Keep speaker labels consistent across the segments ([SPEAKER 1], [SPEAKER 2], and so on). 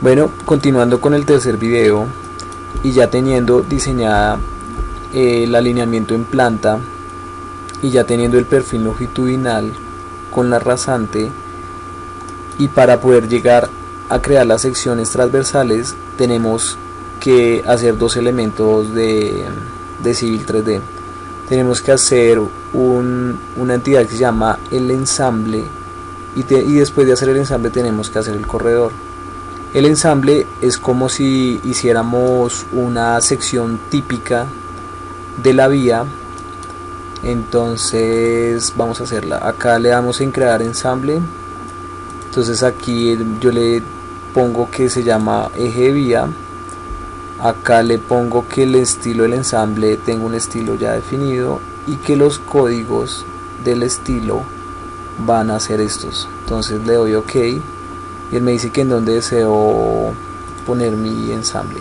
[SPEAKER 1] Bueno, continuando con el tercer video y ya teniendo diseñada el alineamiento en planta y ya teniendo el perfil longitudinal con la rasante, y para poder llegar a crear las secciones transversales tenemos que hacer dos elementos de Civil 3D. Tenemos que hacer una entidad que se llama el ensamble y después de hacer el ensamble tenemos que hacer el corredor. El ensamble es como si hiciéramos una sección típica de la vía. Entonces vamos a hacerla. Acá le damos en crear ensamble. Entonces aquí yo le pongo que se llama eje de vía. Acá le pongo que el estilo del ensamble tenga un estilo ya definido y que los códigos del estilo van a ser estos. Entonces le doy OK y él me dice que en donde deseo poner mi ensamble.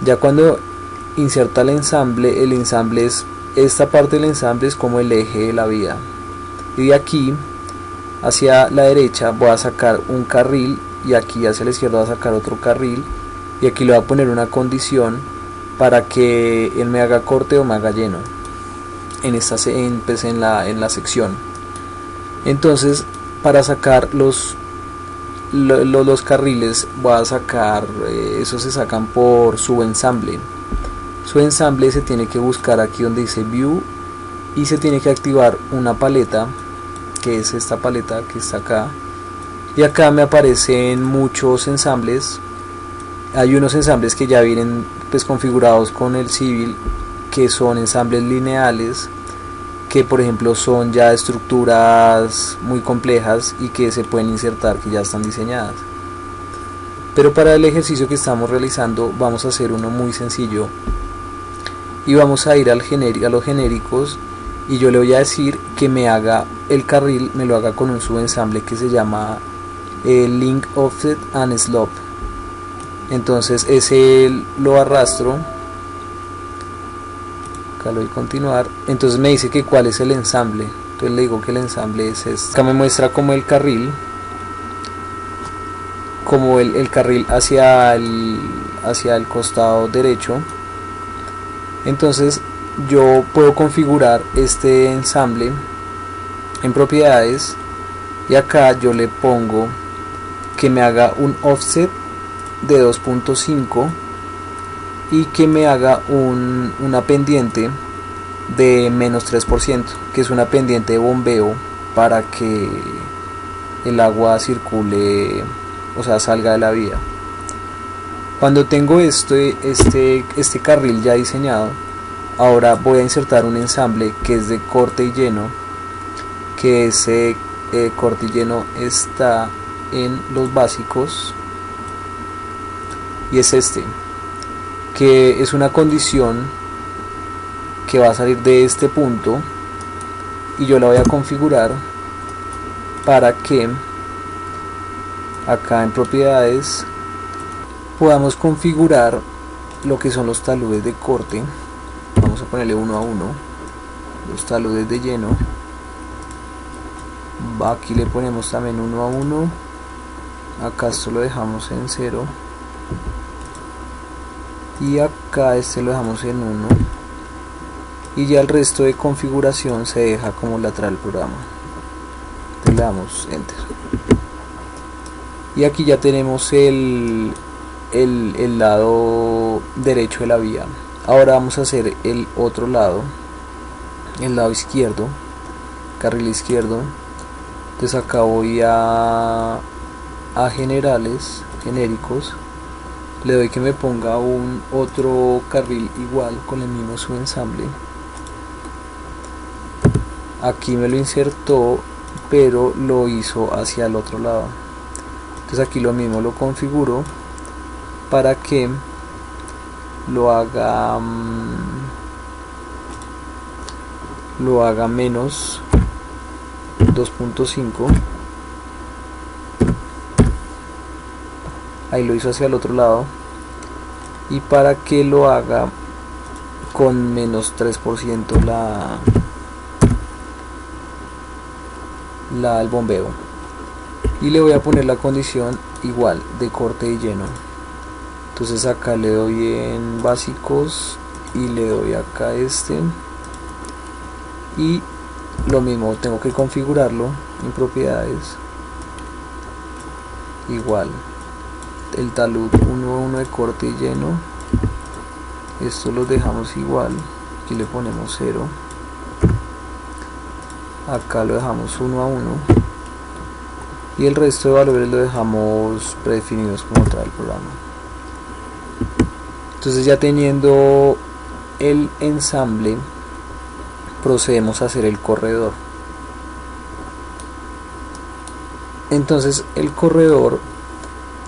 [SPEAKER 1] Ya cuando inserta el ensamble es esta parte del ensamble, es como el eje de la vía, y de aquí hacia la derecha voy a sacar un carril y aquí hacia la izquierda voy a sacar otro carril, y aquí le voy a poner una condición para que él me haga corte o me haga lleno en la sección. Entonces para sacar los carriles voy a sacar, esos se sacan por subensamble. Subensamble se tiene que buscar aquí donde dice View y se tiene que activar una paleta, que es esta paleta que está acá, y acá me aparecen muchos ensambles. Hay unos ensambles que ya vienen pues configurados con el Civil, que son ensambles lineales, que por ejemplo son ya estructuras muy complejas y que se pueden insertar, que ya están diseñadas. Pero para el ejercicio que estamos realizando vamos a hacer uno muy sencillo y vamos a ir a los genéricos, y yo le voy a decir que me haga el carril, me lo haga con un subensamble que se llama Link Offset and Slope. Entonces ese lo arrastro, acá lo doy a continuar. Entonces me dice que cuál es el ensamble, entonces le digo que el ensamble es este. Acá me muestra como el carril, como el carril hacia el costado derecho. Entonces yo puedo configurar este ensamble en propiedades, y acá yo le pongo que me haga un offset de 2.5 y que me haga una pendiente de menos 3%, que es una pendiente de bombeo para que el agua circule, o sea, salga de la vía. Cuando tengo este carril ya diseñado, ahora voy a insertar un ensamble que es de corte y lleno, que ese corte y lleno está en los básicos, y es este, que es una condición que va a salir de este punto, y yo la voy a configurar para que acá en propiedades podamos configurar lo que son los taludes de corte. Vamos a ponerle 1 a 1 los taludes de lleno. Aquí le ponemos también 1 a 1. Acá esto lo dejamos en 0 y acá este lo dejamos en 1, y ya el resto de configuración se deja como lateral programa. Entonces le damos enter y aquí ya tenemos el lado derecho de la vía. Ahora vamos a hacer el otro lado, el lado izquierdo, carril izquierdo. Entonces acá voy a genéricos, le doy que me ponga otro carril igual con el mismo subensamble. Aquí me lo insertó, pero lo hizo hacia el otro lado. Entonces aquí lo mismo lo configuro para que lo haga menos 2.5. Ahí lo hizo hacia el otro lado, y para que lo haga con menos 3% el bombeo. y le voy a poner la condición igual de corte y lleno. Entonces acá le doy en básicos y le doy acá y lo mismo, tengo que configurarlo en propiedades, igual el talud 1.1 de corte y lleno, esto lo dejamos igual, aquí le ponemos 0, acá lo dejamos 1 a 1 y el resto de valores lo dejamos predefinidos como trae el programa. Entonces, ya teniendo el ensamble, procedemos a hacer el corredor. Entonces el corredor,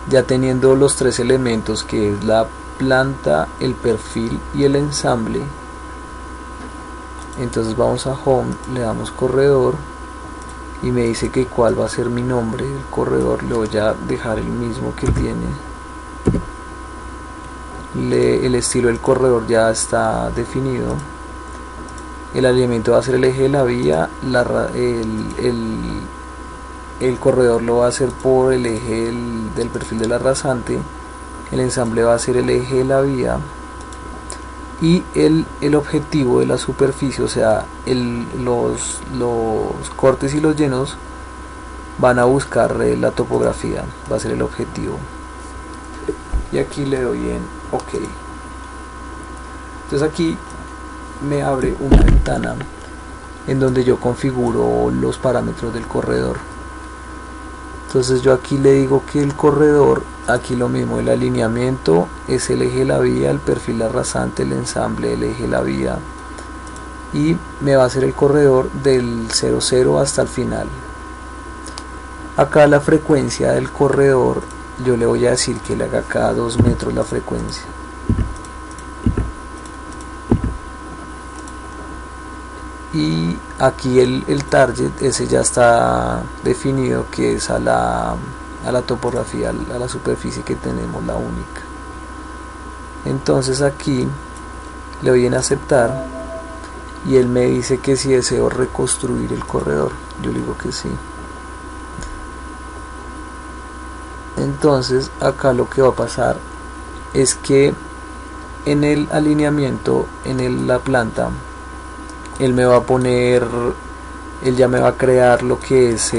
[SPEAKER 1] ya teniendo los tres elementos que es la planta, el perfil y el ensamble, entonces vamos a home, le damos corredor y me dice que cuál va a ser mi nombre del corredor. Le voy a dejar el mismo que tiene. El estilo del corredor ya está definido. El alineamiento va a ser el eje de la vía, el corredor lo va a hacer por el eje del perfil de la rasante, el ensamble va a ser el eje de la vía y el objetivo de la superficie, o sea, los cortes y los llenos van a buscar la topografía, va a ser el objetivo. Y aquí le doy en OK. Entonces aquí me abre una ventana en donde yo configuro los parámetros del corredor. Entonces yo aquí le digo que el corredor, aquí lo mismo, el alineamiento es el eje de la vía, el perfil la rasante, el ensamble el eje de la vía, y me va a hacer el corredor del 00 hasta el final. Acá la frecuencia del corredor, yo le voy a decir que le haga cada 2 metros la frecuencia. Y aquí el target, ese ya está definido, que es a la topografía, a la superficie que tenemos, la única. Entonces aquí le doy en aceptar y él me dice que si deseo reconstruir el corredor. Yo le digo que sí. Entonces acá lo que va a pasar es que en el alineamiento, en la planta, él me va a poner, él ya me va a crear lo que es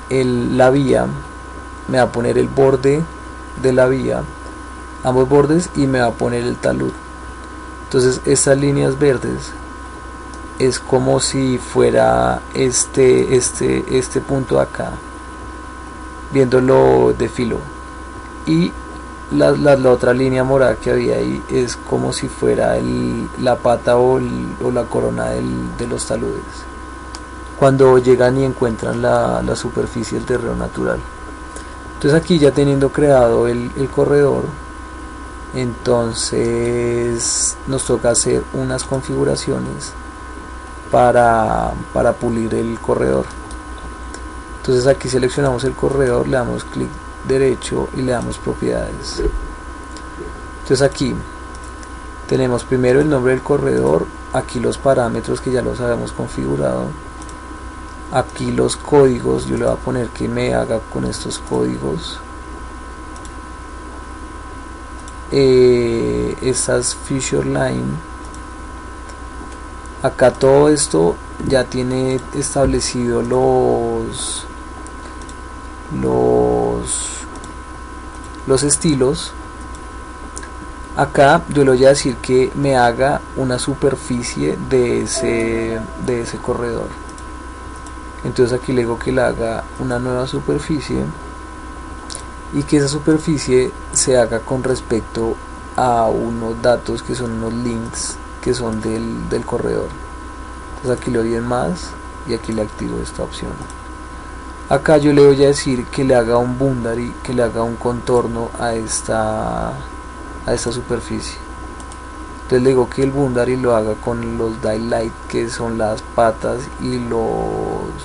[SPEAKER 1] la vía, me va a poner el borde de la vía, ambos bordes, y me va a poner el talud. Entonces estas líneas verdes es como si fuera este punto de acá, viéndolo de filo, y la otra línea morada que había ahí es como si fuera la pata o la corona de los taludes cuando llegan y encuentran la superficie del terreno natural. Entonces aquí, ya teniendo creado el corredor, entonces nos toca hacer unas configuraciones para pulir el corredor. Entonces aquí seleccionamos el corredor, le damos clic derecho y le damos propiedades. Entonces aquí tenemos primero el nombre del corredor, aquí los parámetros que ya los habíamos configurado, aquí los códigos, yo le voy a poner que me haga con estos códigos, estas feature line, acá todo esto ya tiene establecido los estilos. Acá yo le voy a decir que me haga una superficie de ese corredor. Entonces aquí le digo que le haga una nueva superficie y que esa superficie se haga con respecto a unos datos que son unos links que son del corredor. Entonces aquí le doy en más y aquí le activo esta opción. Acá yo le voy a decir que le haga un boundary, que le haga un contorno a esta superficie. Entonces le digo que el boundary lo haga con los daylight, que son las patas y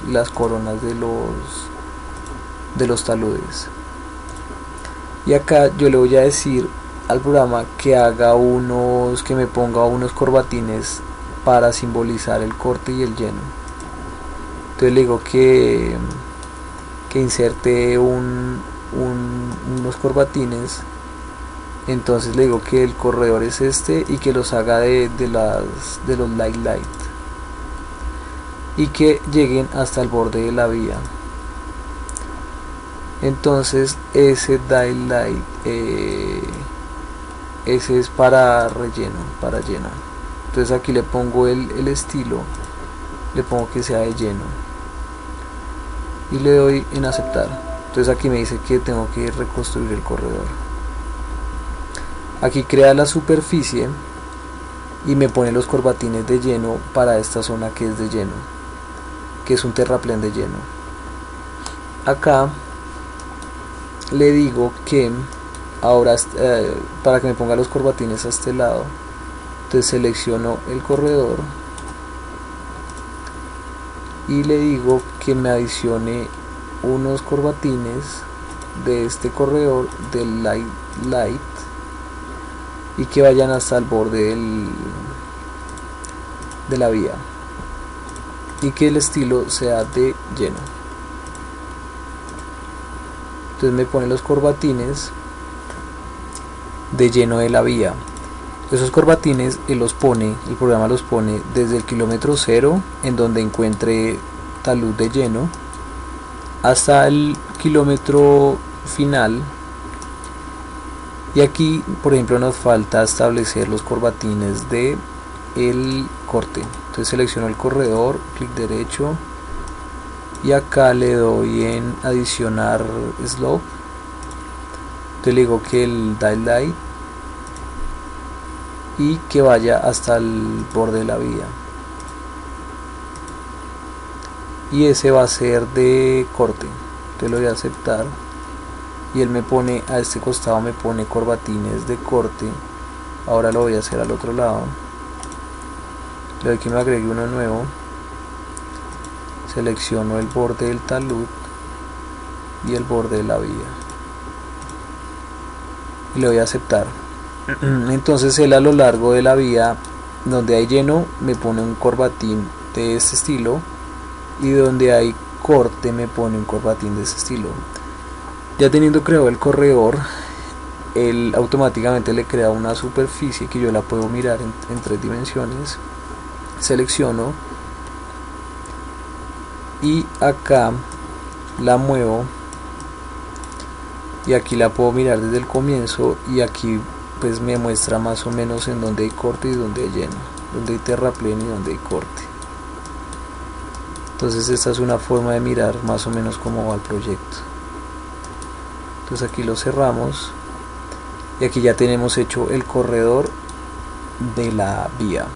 [SPEAKER 1] las coronas de los taludes. Y acá yo le voy a decir al programa que me ponga unos corbatines para simbolizar el corte y el lleno. Entonces le digo que inserte unos corbatines. Entonces le digo que el corredor es este y que los haga de los light y que lleguen hasta el borde de la vía. Entonces ese light ese es para relleno, para lleno. Entonces aquí le pongo el estilo, le pongo que sea de lleno y le doy en aceptar. Entonces aquí me dice que tengo que reconstruir el corredor. Aquí crea la superficie y me pone los corbatines de lleno para esta zona que es de lleno, que es un terraplén de lleno. Acá le digo que ahora para que me ponga los corbatines a este lado, entonces selecciono el corredor y le digo que me adicione unos corbatines de este corredor del light y que vayan hasta el borde de la vía y que el estilo sea de lleno. Entonces me pone los corbatines de lleno de la vía. Esos corbatines el programa los pone desde el kilómetro 0 en donde encuentre talud de lleno hasta el kilómetro final. Y aquí por ejemplo nos falta establecer los corbatines de el corte. Entonces selecciono el corredor, clic derecho y acá le doy en adicionar slope. Entonces le digo que el light y que vaya hasta el borde de la vía, y ese va a ser de corte. Entonces lo voy a aceptar y él me pone a este costado, me pone corbatines de corte. Ahora lo voy a hacer al otro lado, le doy que me agregue uno nuevo, selecciono el borde del talud y el borde de la vía y le voy a aceptar. Entonces él a lo largo de la vía donde hay lleno me pone un corbatín de este estilo y donde hay corte me pone un corbatín de este estilo. Ya teniendo creado el corredor, él automáticamente le crea una superficie que yo la puedo mirar en 3 dimensiones. Selecciono y acá la muevo y aquí la puedo mirar desde el comienzo y aquí pues me muestra más o menos en donde hay corte y donde hay lleno, donde hay terraplén y donde hay corte. Entonces esta es una forma de mirar más o menos cómo va el proyecto. Entonces aquí lo cerramos y aquí ya tenemos hecho el corredor de la vía.